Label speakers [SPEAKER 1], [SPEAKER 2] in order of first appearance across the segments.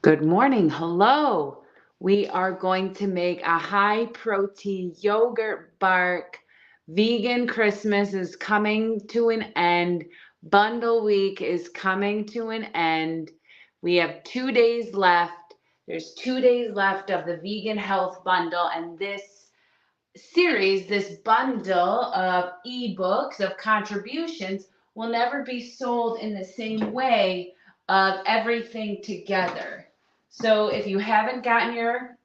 [SPEAKER 1] Good morning. Hello. We are going to make a high protein yogurt bark. Vegan Christmas is coming to an end. Bundle week is coming to an end. We have 2 days left. There's 2 days left of the vegan health bundle, and this series, this bundle of ebooks, of contributions, will never be sold in the same way of everything together. So if you haven't gotten your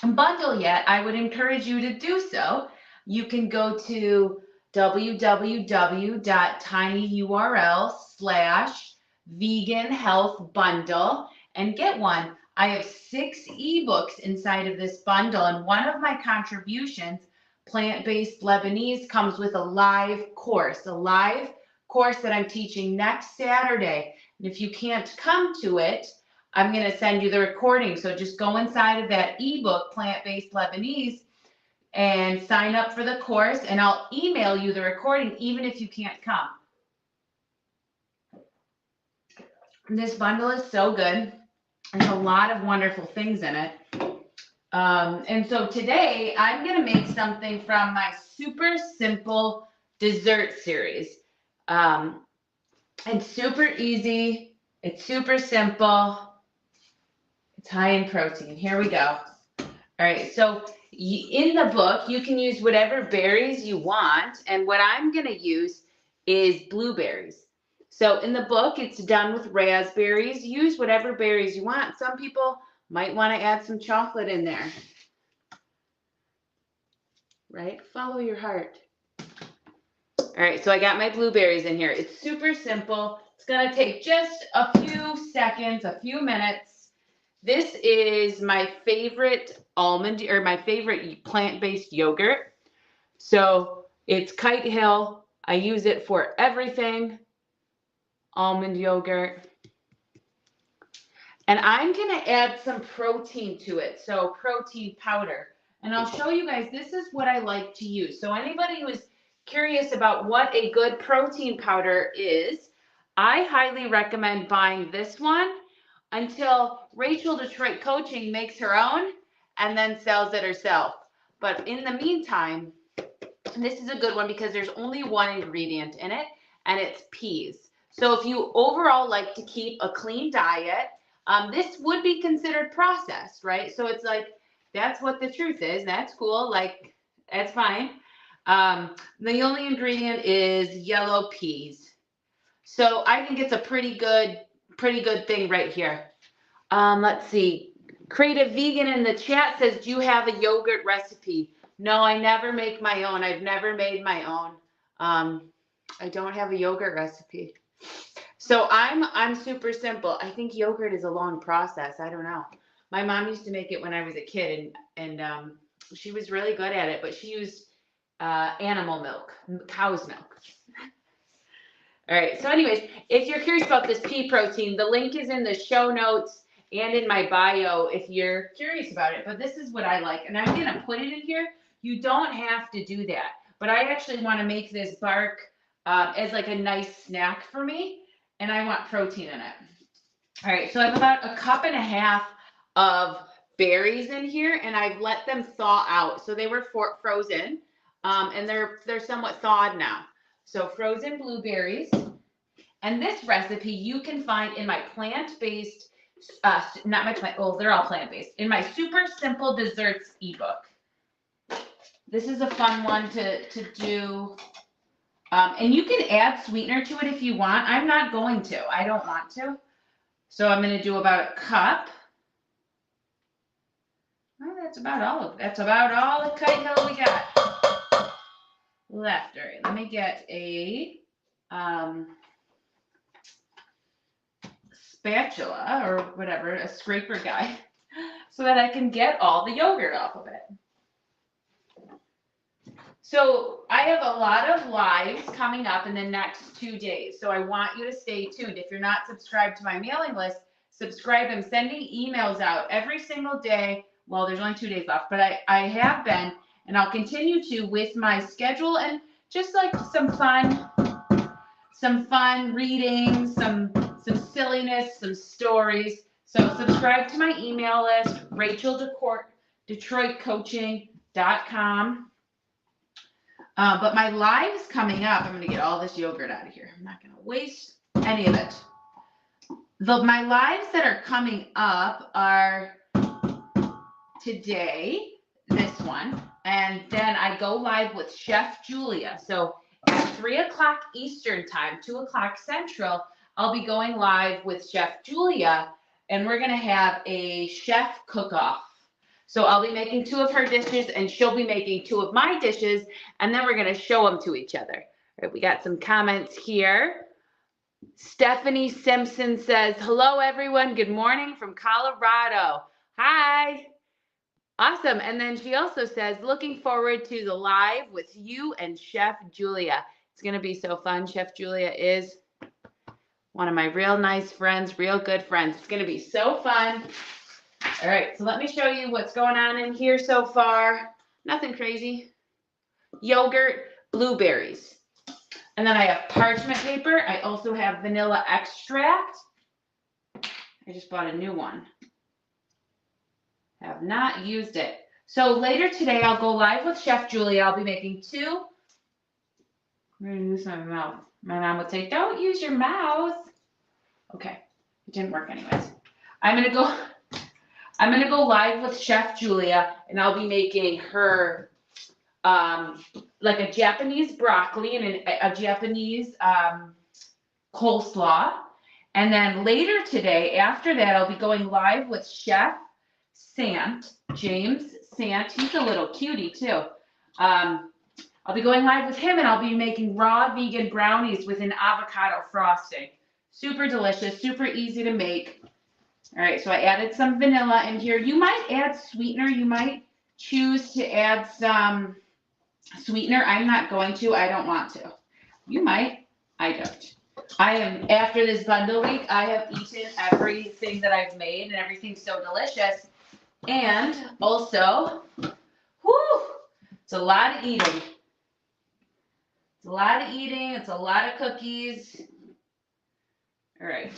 [SPEAKER 1] bundle yet, I would encourage you to do so. You can go to www.tinyurl/vegan health bundle and get one. I have 6 ebooks inside of this bundle, and one of my contributions, Plant-Based Lebanese, comes with a live course that I'm teaching next Saturday. And if you can't come to it, I'm going to send you the recording. So just go inside of that ebook, Plant-Based Lebanese, and sign up for the course, and I'll email you the recording even if you can't come. This bundle is so good. There's a lot of wonderful things in it. And so today I'm going to make something from my Super Simple Dessert series. It's super easy. It's super simple. It's high in protein. Here we go. All right, so in the book, you can use whatever berries you want, and what I'm going to use is blueberries. So in the book, it's done with raspberries. Use whatever berries you want. Some people might want to add some chocolate in there, right? Follow your heart. All right, so I got my blueberries in here. It's super simple. It's going to take just a few seconds, a few minutes. This is my favorite my favorite plant-based yogurt. So it's Kite Hill. I use it for everything. Almond yogurt. And I'm going to add some protein to it. So protein powder. And I'll show you guys, this is what I like to use. So anybody who is curious about what a good protein powder is, I highly recommend buying this one until Rachel Detroit Coaching makes her own and then sells it herself. But in the meantime, this is a good one because there's only one ingredient in it, and it's peas. So if you overall like to keep a clean diet, this would be considered processed, right? So it's like, that's what the truth is. That's cool. Like, that's fine. The only ingredient is yellow peas. So I think it's a pretty good thing right here. Let's see. Creative Vegan in the chat says, do you have a yogurt recipe? No, I never make my own. I've never made my own. I don't have a yogurt recipe. So I'm super simple. I think yogurt is a long process. I don't know. My mom used to make it when I was a kid, and she was really good at it, but she used animal milk, cow's milk. All right, so anyways, if you're curious about this pea protein, the link is in the show notes and in my bio if you're curious about it. But this is what I like, and I'm going to put it in here. You don't have to do that, but I actually want to make this bark as like a nice snack for me, and I want protein in it. All right, so I have about 1.5 cups of berries in here, and I've let them thaw out. So they were frozen, and they're somewhat thawed now. So frozen blueberries. And this recipe you can find in my plant-based, not my plant, oh, they're all plant-based, in my Super Simple Desserts ebook. This is a fun one to do. And you can add sweetener to it if you want. I'm not going to. I don't want to. So I'm going to do about 1 cup. Well, that's about all the Kite Hill we got left. All right, let me get a spatula or whatever, a scraper guy, so that I can get all the yogurt off of it. So I have a lot of lives coming up in the next 2 days, so I want you to stay tuned. If you're not subscribed to my mailing list, subscribe. I'm sending emails out every single day. Well, there's only 2 days left, but I have been, and I'll continue to with my schedule and just like some fun reading, some silliness, some stories. So subscribe to my email list, RachelDetroitCoaching.com. But my live's coming up. I'm going to get all this yogurt out of here. I'm not going to waste any of it. My lives that are coming up are today, this one, and then I go live with Chef Julia. So at 3 o'clock Eastern time, 2 o'clock Central, I'll be going live with Chef Julia, and we're going to have a chef cook-off. So I'll be making 2 of her dishes, and she'll be making 2 of my dishes, and then we're going to show them to each other. All right, we got some comments here. Stephanie Simpson says, hello, everyone. Good morning from Colorado. Hi. Awesome. And then she also says, looking forward to the live with you and Chef Julia. It's going to be so fun. Chef Julia is one of my real nice friends, real good friends. It's going to be so fun. All right, so let me show you what's going on in here so far. Nothing crazy. Yogurt, blueberries. And then I have parchment paper. I also have vanilla extract. I just bought a new one. Have not used it. So later today, I'll go live with Chef Julia. I'll be making 2. I'm going to use my mouth. My mom would say, don't use your mouth. Okay, it didn't work anyways. I'm going to go live with Chef Julia, and I'll be making her like a Japanese broccoli and a Japanese coleslaw. And then later today, after that, I'll be going live with Chef Sant, James Sant. He's a little cutie too. I'll be going live with him, and I'll be making raw vegan brownies with an avocado frosting. Super delicious, super easy to make. All right, so I added some vanilla in here. You might add sweetener. You might choose to add some sweetener. I'm not going to. I don't want to. You might. I don't. After this bundle week, I have eaten everything that I've made, and everything's so delicious. And also, whoo, it's a lot of eating. It's a lot of eating. It's a lot of cookies. All right.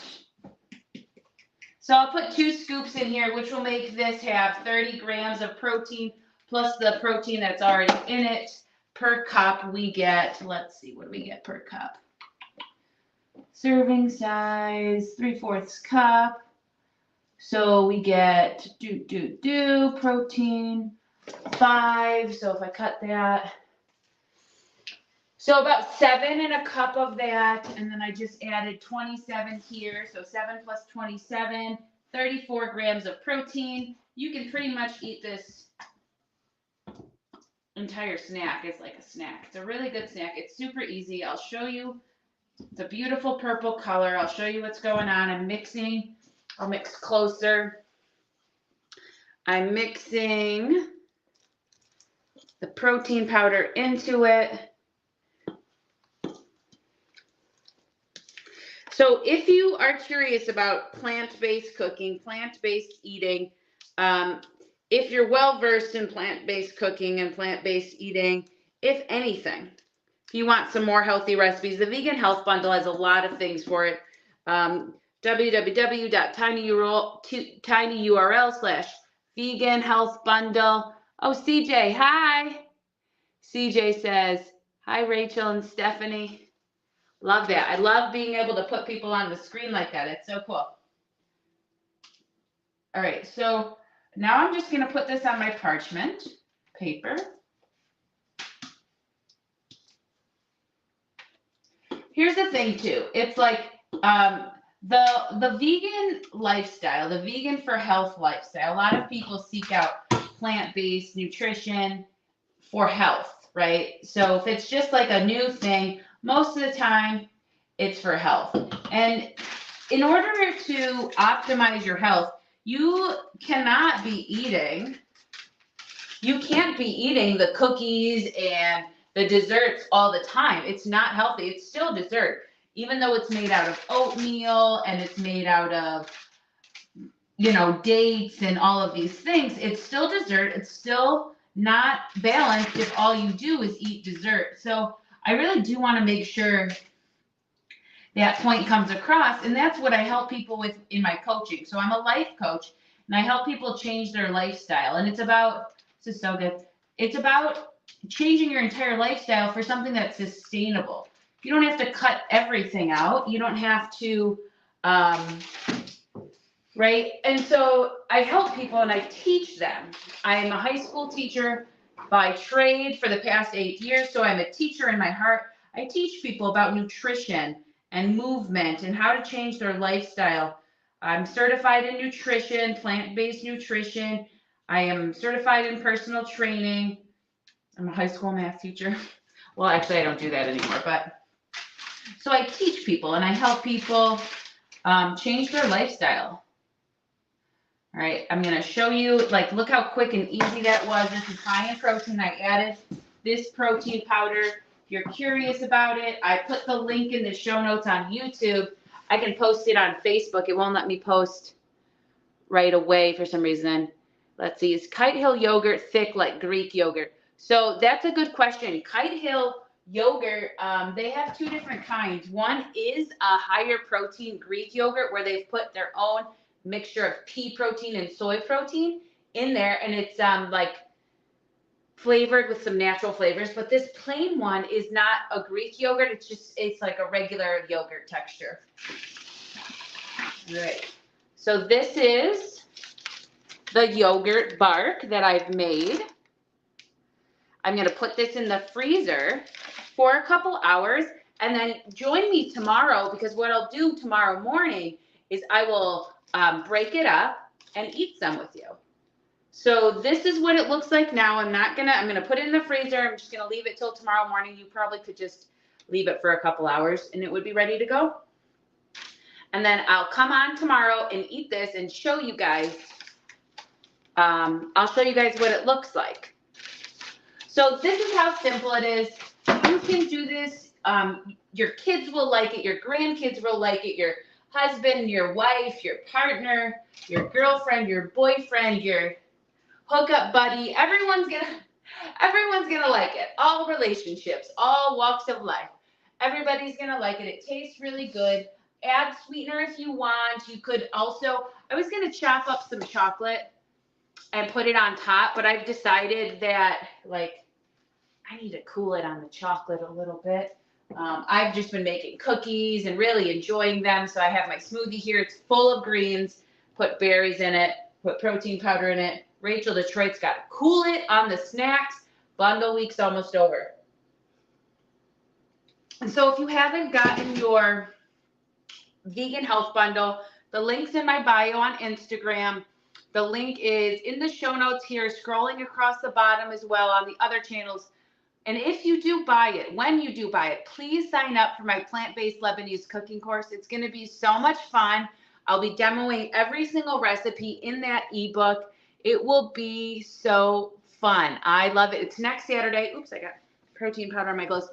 [SPEAKER 1] So I'll put 2 scoops in here, which will make this have 30 grams of protein plus the protein that's already in it. Per cup, we get, let's see, what do we get per cup? Serving size, 3/4 cup. So we get protein 5. So if I cut that, so about 7 in a cup of that, and then I just added 27 here. So 7 plus 27, 34 grams of protein. You can pretty much eat this entire snack. It's like a snack. It's a really good snack. It's super easy. I'll show you. It's a beautiful purple color. I'll show you what's going on. I'm mixing. I'll mix closer. I'm mixing the protein powder into it. So if you are curious about plant-based cooking, plant-based eating, if you're well-versed in plant-based cooking and plant-based eating, if anything, if you want some more healthy recipes, the Vegan Health Bundle has a lot of things for it. www.tinyurl/veganhealthbundle. Oh, CJ, hi. CJ says, hi, Rachel and Stephanie. Love that. I love being able to put people on the screen like that. It's so cool. All right, so now I'm just going to put this on my parchment paper. Here's the thing too. It's like the vegan lifestyle, the vegan for health lifestyle. A lot of people seek out plant-based nutrition for health, right? So if it's just like a new thing, most of the time it's for health. And in order to optimize your health, you can't be eating the cookies and the desserts all the time. It's not healthy. It's still dessert. Even though it's made out of oatmeal and it's made out of, dates and all of these things, it's still dessert. It's still not balanced if all you do is eat dessert. So I really do want to make sure that point comes across. And that's what I help people with in my coaching. So I'm a life coach and I help people change their lifestyle. And it's about, this is so good. It's about changing your entire lifestyle for something that's sustainable. You don't have to cut everything out. You don't have to, right? And so I help people and I teach them. I am a high school teacher by trade for the past 8 years. So I'm a teacher in my heart. I teach people about nutrition and movement and how to change their lifestyle. I'm certified in nutrition, plant-based nutrition. I am certified in personal training. I'm a high school math teacher. Well, actually, I don't do that anymore, but so I teach people and I help people change their lifestyle. All right, I'm gonna show you, like, look how quick and easy that was. This is high in protein. I added this protein powder. If you're curious about it, I put the link in the show notes on YouTube. I can post it on Facebook. It won't let me post right away for some reason. Let's see, is Kite Hill yogurt thick like Greek yogurt? So that's a good question. Kite Hill yogurt, they have two different kinds. One is a higher protein Greek yogurt where they've put their own mixture of pea protein and soy protein in there, and it's like flavored with some natural flavors. But this plain one is not a Greek yogurt. It's like a regular yogurt texture. All right. So this is the yogurt bark that I've made. I'm going to put this in the freezer for a couple hours and then join me tomorrow, because what I'll do tomorrow morning is I will break it up and eat some with you. So this is what it looks like now. I'm going to put it in the freezer. I'm just going to leave it till tomorrow morning. You probably could just leave it for a couple hours and it would be ready to go. And then I'll come on tomorrow and eat this and show you guys. I'll show you guys what it looks like. So this is how simple it is. You can do this. Your kids will like it. Your grandkids will like it. Your husband, your wife, your partner, your girlfriend, your boyfriend, your hookup buddy. Everyone's gonna like it. All relationships, all walks of life. Everybody's gonna like it. It tastes really good. Add sweetener if you want. You could also, I was gonna chop up some chocolate and put it on top, but I've decided that, like, I need to cool it on the chocolate a little bit. I've just been making cookies and really enjoying them. So I have my smoothie here. It's full of greens, put berries in it, put protein powder in it. Rachel Detroit's got to cool it on the snacks. Bundle week's almost over. And so if you haven't gotten your vegan health bundle, the link's in my bio on Instagram. The link is in the show notes here, scrolling across the bottom as well on the other channels. And if you do buy it, when you do buy it, please sign up for my plant-based Lebanese cooking course. It's going to be so much fun. I'll be demoing every single recipe in that ebook. It will be so fun. I love it. It's next Saturday. Oops, I got protein powder on my gloves.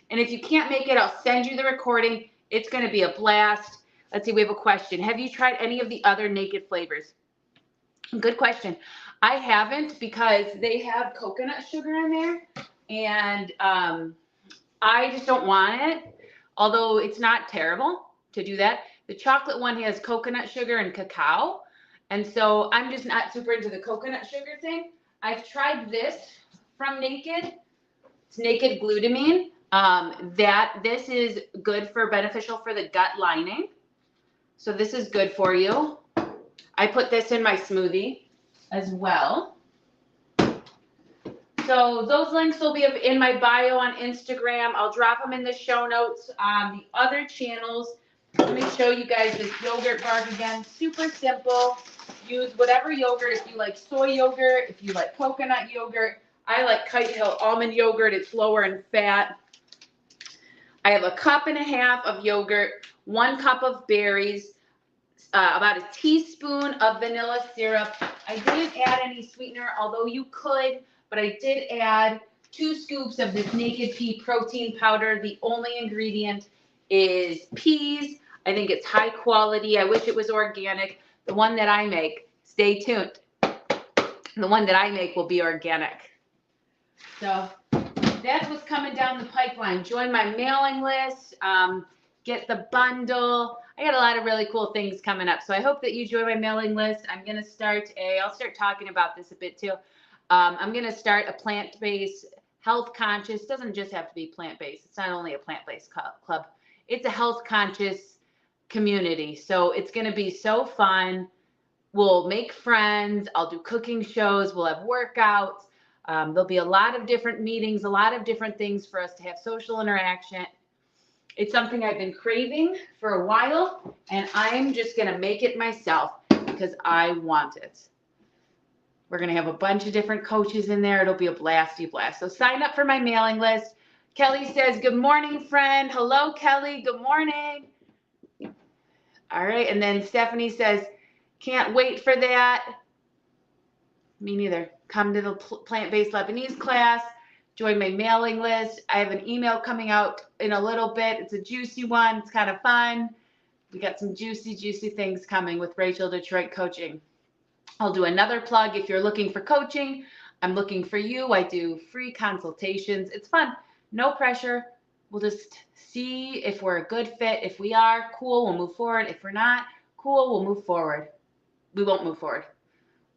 [SPEAKER 1] And if you can't make it, I'll send you the recording. It's going to be a blast. Let's see, we have a question. Have you tried any of the other naked flavors? Good question. I haven't, because they have coconut sugar in there. And I just don't want it, although it's not terrible to do that. The chocolate one has coconut sugar and cacao, and so I'm just not super into the coconut sugar thing. I've tried this from Naked. It's Naked Glutamine. This is beneficial for the gut lining. So this is good for you. I put this in my smoothie as well. So those links will be in my bio on Instagram. I'll drop them in the show notes on the other channels. Let me show you guys this yogurt bark again. Super simple. Use whatever yogurt. If you like soy yogurt, if you like coconut yogurt. I like Kite Hill almond yogurt. It's lower in fat. I have a cup and a half of yogurt, 1 cup of berries, about a teaspoon of vanilla syrup. I didn't add any sweetener, although you could. But I did add 2 scoops of this Naked Pea protein powder. The only ingredient is peas. I think it's high quality. I wish it was organic. The one that I make, stay tuned. The one that I make will be organic. So that's what's coming down the pipeline. Join my mailing list. get the bundle. I got a lot of really cool things coming up. So I hope that you join my mailing list. I'll start talking about this a bit too. I'm going to start a plant-based, health conscious, doesn't just have to be plant-based. It's not only a plant-based club. It's a health conscious community. So it's going to be so fun. We'll make friends. I'll do cooking shows. We'll have workouts. There'll be a lot of different meetings, a lot of different things for us to have social interaction. It's something I've been craving for a while, and I'm just going to make it myself because I want it. We're going to have a bunch of different coaches in there. It'll be a blasty blast. So sign up for my mailing list. Kelly says, good morning, friend. Hello, Kelly. Good morning. All right. And then Stephanie says, can't wait for that. Me neither. Come to the plant-based Lebanese class. Join my mailing list. I have an email coming out in a little bit. It's a juicy one. It's kind of fun. We got some juicy, juicy things coming with Rachel Detroit Coaching. I'll do another plug. If you're looking for coaching, I'm looking for you. I do free consultations. It's fun. No pressure. We'll just see if we're a good fit. If we are, cool, we'll move forward. If we're not, cool, we'll move forward. We won't move forward.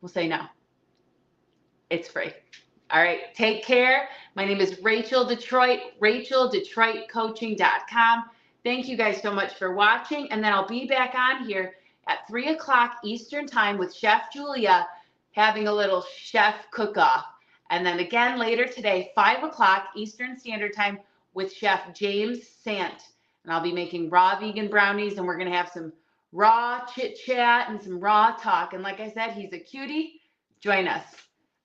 [SPEAKER 1] We'll say no. It's free. All right, take care. My name is Rachel Detroit, RachelDetroitCoaching.com. Thank you guys so much for watching. And then I'll be back on here at 3 o'clock Eastern Time with Chef Julia having a little chef cook-off. And then again later today, 5 o'clock Eastern Standard Time with Chef James Sant. And I'll be making raw vegan brownies, and we're going to have some raw chit-chat and some raw talk. And like I said, he's a cutie. Join us.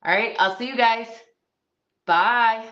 [SPEAKER 1] All right, I'll see you guys. Bye.